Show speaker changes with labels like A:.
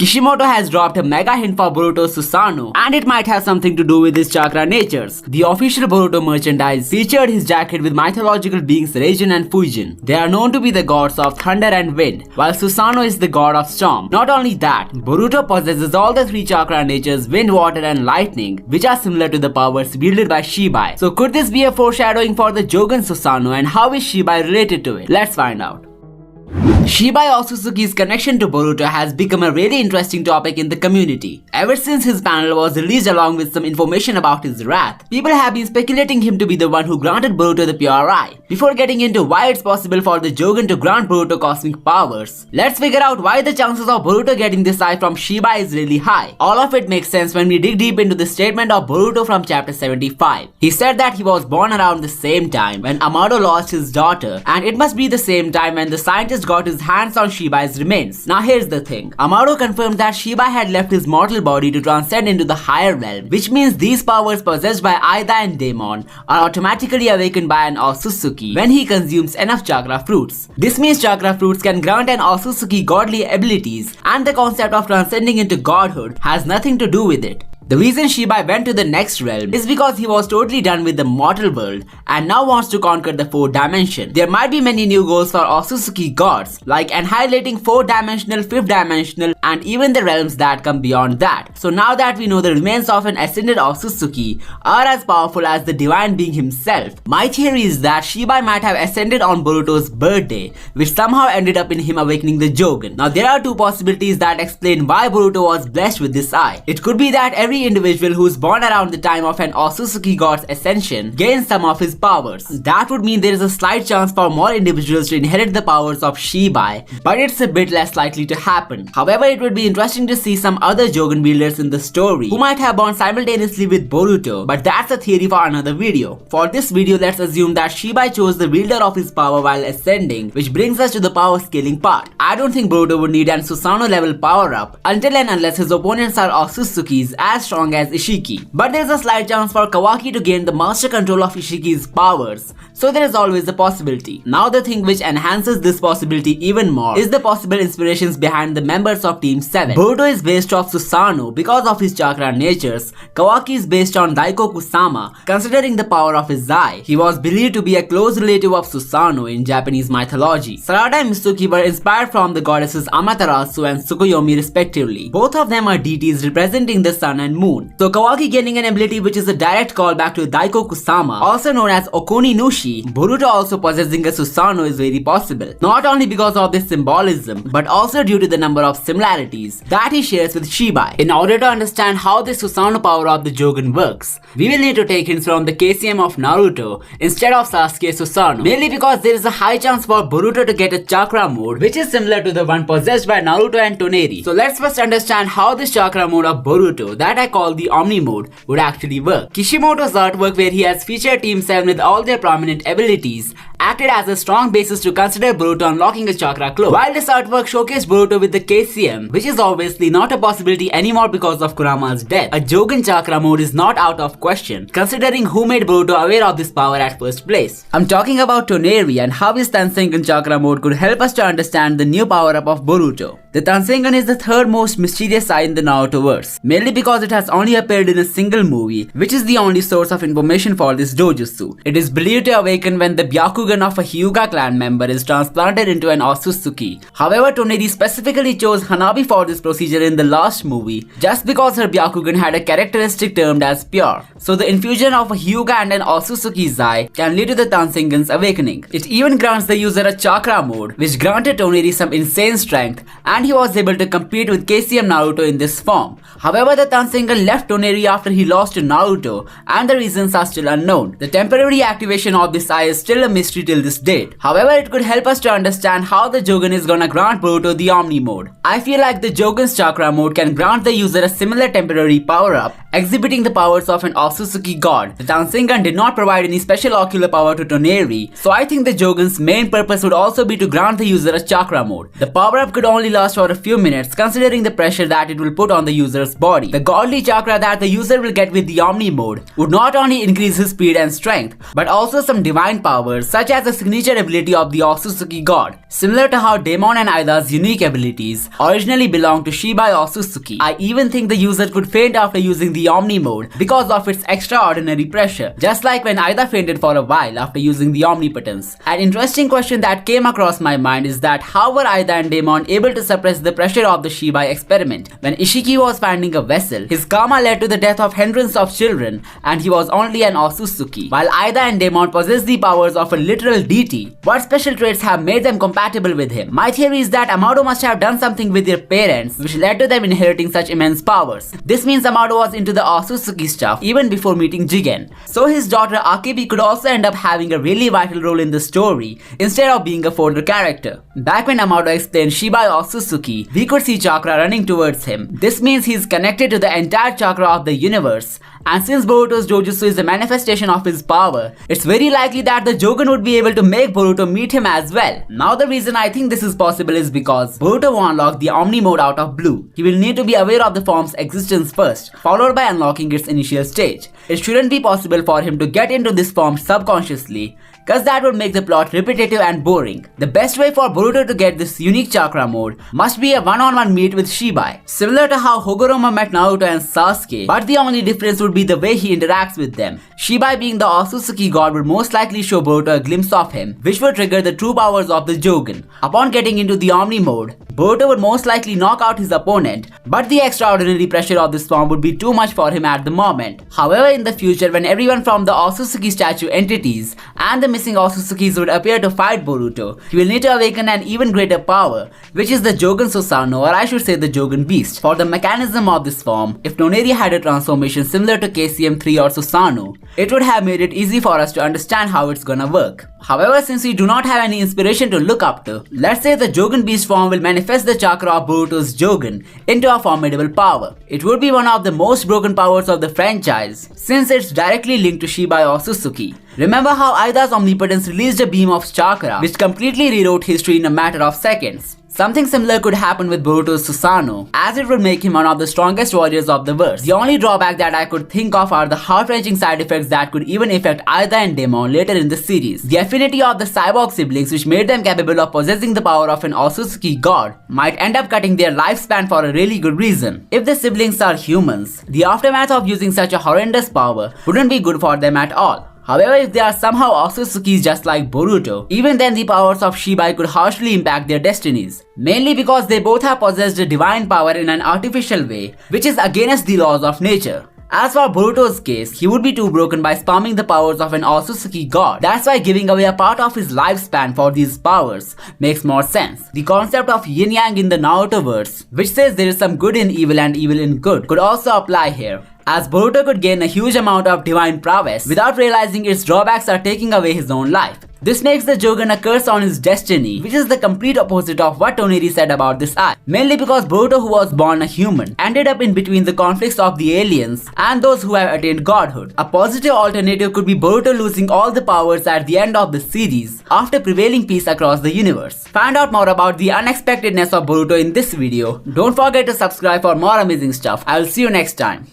A: Kishimoto has dropped a mega hint for Boruto Susanoo, and it might have something to do with his chakra natures. The official Boruto merchandise featured his jacket with mythological beings Reijin and Fujin. They are known to be the gods of thunder and wind, while Susanoo is the god of storm. Not only that, Boruto possesses all the 3 chakra natures wind, water and lightning, which are similar to the powers wielded by Shibai. So could this be a foreshadowing for the Jougan Susanoo, and how is Shibai related to it? Let's find out. Shibai Otsutsuki's connection to Boruto has become a really interesting topic in the community. Ever since his panel was released along with some information about his wrath, people have been speculating him to be the one who granted Boruto the pure eye. Before getting into why it's possible for the Jougan to grant Boruto cosmic powers, let's figure out why the chances of Boruto getting this eye from Shibai is really high. All of it makes sense when we dig deep into the statement of Boruto from chapter 75. He said that he was born around the same time when Amado lost his daughter, and it must be the same time when the scientist got his hands on Shibai's remains. Now here's the thing. Amado confirmed that Shibai had left his mortal body to transcend into the higher realm, which means these powers possessed by Aida and Daemon are automatically awakened by an Otsutsuki when he consumes enough chakra fruits. This means chakra fruits can grant an Otsutsuki godly abilities, and the concept of transcending into godhood has nothing to do with it. The reason Shibai went to the next realm is because he was totally done with the mortal world and now wants to conquer the 4th dimension. There might be many new goals for Otsutsuki gods, like annihilating 4th dimensional, 5th dimensional, and even the realms that come beyond that. So now that we know the remains of an ascended Otsutsuki are as powerful as the divine being himself, my theory is that Shibai might have ascended on Boruto's birthday, which somehow ended up in him awakening the Jougan. Now there are 2 possibilities that explain why Boruto was blessed with this eye. It could be that every individual who is born around the time of an Otsutsuki god's ascension gains some of his powers. That would mean there is a slight chance for more individuals to inherit the powers of Shibai, but it's a bit less likely to happen. However, it would be interesting to see some other Jougan wielders in the story who might have born simultaneously with Boruto, but that's a theory for another video. For this video, let's assume that Shibai chose the wielder of his power while ascending, which brings us to the power scaling part. I don't think Boruto would need an Susanoo level power up until and unless his opponents are Otsutsukis as strong as Ishiki. But there is a slight chance for Kawaki to gain the master control of Ishiki's powers, so there is always a possibility. Now the thing which enhances this possibility even more is the possible inspirations behind the members of Team 7. Boruto is based off Susanoo because of his chakra natures. Kawaki is based on Daiko Kusama considering the power of his eye. He was believed to be a close relative of Susanoo in Japanese mythology. Sarada and Mitsuki were inspired from the goddesses Amaterasu and Tsukuyomi respectively. Both of them are deities representing the sun and moon. So Kawaki gaining an ability which is a direct callback to Daiko Kusama, also known as Okoni Nushi. Boruto also possessing a Susanoo is very possible, not only because of this symbolism, but also due to the number of similarities that he shares with Shibai. In order to understand how the Susanoo power of the Jougan works, we will need to take hints from the KCM of Naruto instead of Sasuke Susanoo, mainly because there is a high chance for Boruto to get a chakra mode which is similar to the one possessed by Naruto and Toneri. So let's first understand how this chakra mode of Boruto, that I call the Omni mode, would actually work. Kishimoto's artwork, where he has featured Team 7 with all their prominent abilities, acted as a strong basis to consider Boruto unlocking a chakra cloak. While this artwork showcased Boruto with the KCM, which is obviously not a possibility anymore because of Kurama's death, a Jougan chakra mode is not out of question, considering who made Boruto aware of this power at first place. I'm talking about Toneri and how his Tansengan chakra mode could help us to understand the new power up of Boruto. The Tansengan is the 3rd most mysterious eye in the Narutoverse, mainly because it has only appeared in a single movie, which is the only source of information for this dojutsu. It is believed to awaken when the Byakugan of a Hyuga clan member is transplanted into an Otsutsuki. However, Toneri specifically chose Hanabi for this procedure in the last movie, just because her Byakugan had a characteristic termed as pure. So the infusion of a Hyuga and an Otsutsuki's eye can lead to the Tansengan's awakening. It even grants the user a chakra mode, which granted Toneri some insane strength, and he was able to compete with KCM Naruto in this form. However, the Tansengan left Toneri after he lost to Naruto, and the reasons are still unknown. The temporary activation of this eye is still a mystery till this date. However, it could help us to understand how the Jougan is gonna grant Boruto the Omni mode. I feel like the Jougan's chakra mode can grant the user a similar temporary power up, exhibiting the powers of an Otsutsuki god. The Tansengan did not provide any special ocular power to Toneri, so I think the Jougan's main purpose would also be to grant the user a chakra mode. The power up could only last for a few minutes considering the pressure that it will put on the user's body. The godly chakra that the user will get with the Omni mode would not only increase his speed and strength, but also some divine powers such such as the signature ability of the Otsutsuki god. Similar to how Daemon and Aida's unique abilities originally belonged to Shibai Otsutsuki, I even think the user could faint after using the Omni mode because of its extraordinary pressure, just like when Aida fainted for a while after using the Omnipotence. An interesting question that came across my mind is that how were Aida and Daemon able to suppress the pressure of the Shibai experiment? When Ishiki was finding a vessel, his karma led to the death of hundreds of children and he was only an Otsutsuki, while Aida and Daemon possess the powers of a literal deity. What special traits have made them compatible with him? My theory is that Amado must have done something with their parents which led to them inheriting such immense powers. This means Amado was into the Otsutsuki stuff even before meeting Jigen. So his daughter Akebi could also end up having a really vital role in the story instead of being a fodder character. Back when Amado explained Shibai Otsutsuki, we could see Chakra running towards him. This means he's connected to the entire chakra of the universe. And since Boruto's Jojutsu is a manifestation of his power, it's very likely that the Jougan would be able to make Boruto meet him as well. Now the reason I think this is possible is because Boruto will unlock the Omni mode out of blue. He will need to be aware of the form's existence first, followed by unlocking its initial stage. It shouldn't be possible for him to get into this form subconsciously, cause that would make the plot repetitive and boring. The best way for Boruto to get this unique chakra mode must be a one-on-one meet with Shibai, similar to how Hogoromo met Naruto and Sasuke, but the only difference would be the way he interacts with them. Shibai, being the Otsutsuki god, would most likely show Boruto a glimpse of him, which would trigger the true powers of the Jougan. Upon getting into the Omni mode, Boruto would most likely knock out his opponent, but the extraordinary pressure of this form would be too much for him at the moment. However, in the future, when everyone from the Otsutsuki statue entities and the missing Otsutsukis would appear to fight Boruto, he will need to awaken an even greater power, which is the Jougan Susanoo, or I should say the Jougan Beast. For the mechanism of this form, if Toneri had a transformation similar to KCM3 or Susanoo, it would have made it easy for us to understand how it's gonna work. However, since we do not have any inspiration to look up to, let's say the Jougan Beast form will manifest the chakra of Boruto's Jougan into a formidable power. It would be one of the most broken powers of the franchise, since it's directly linked to Shibai Otsutsuki. Remember how Aida's omnipotence released a beam of chakra which completely rewrote history in a matter of seconds. Something similar could happen with Boruto's Susanoo, as it would make him one of the strongest warriors of the verse. The only drawback that I could think of are the heart-wrenching side effects that could even affect Aida and Daemon later in the series. The affinity of the cyborg siblings, which made them capable of possessing the power of an Otsutsuki god, might end up cutting their lifespan for a really good reason. If the siblings are humans, the aftermath of using such a horrendous power wouldn't be good for them at all. However, if they are somehow Otsutsukis just like Boruto, even then the powers of Shibai could harshly impact their destinies. Mainly because they both have possessed a divine power in an artificial way, which is against the laws of nature. As for Boruto's case, he would be too broken by spamming the powers of an Otsutsuki god. That's why giving away a part of his lifespan for these powers makes more sense. The concept of yin-yang in the Naruto-verse, which says there is some good in evil and evil in good, could also apply here, as Boruto could gain a huge amount of divine prowess without realizing its drawbacks are taking away his own life. This makes the Jougan a curse on his destiny, which is the complete opposite of what Toneri said about this arc. Mainly because Boruto, who was born a human, ended up in between the conflicts of the aliens and those who have attained godhood. A positive alternative could be Boruto losing all the powers at the end of the series after prevailing peace across the universe. Find out more about the unexpectedness of Boruto in this video. Don't forget to subscribe for more amazing stuff. I will see you next time.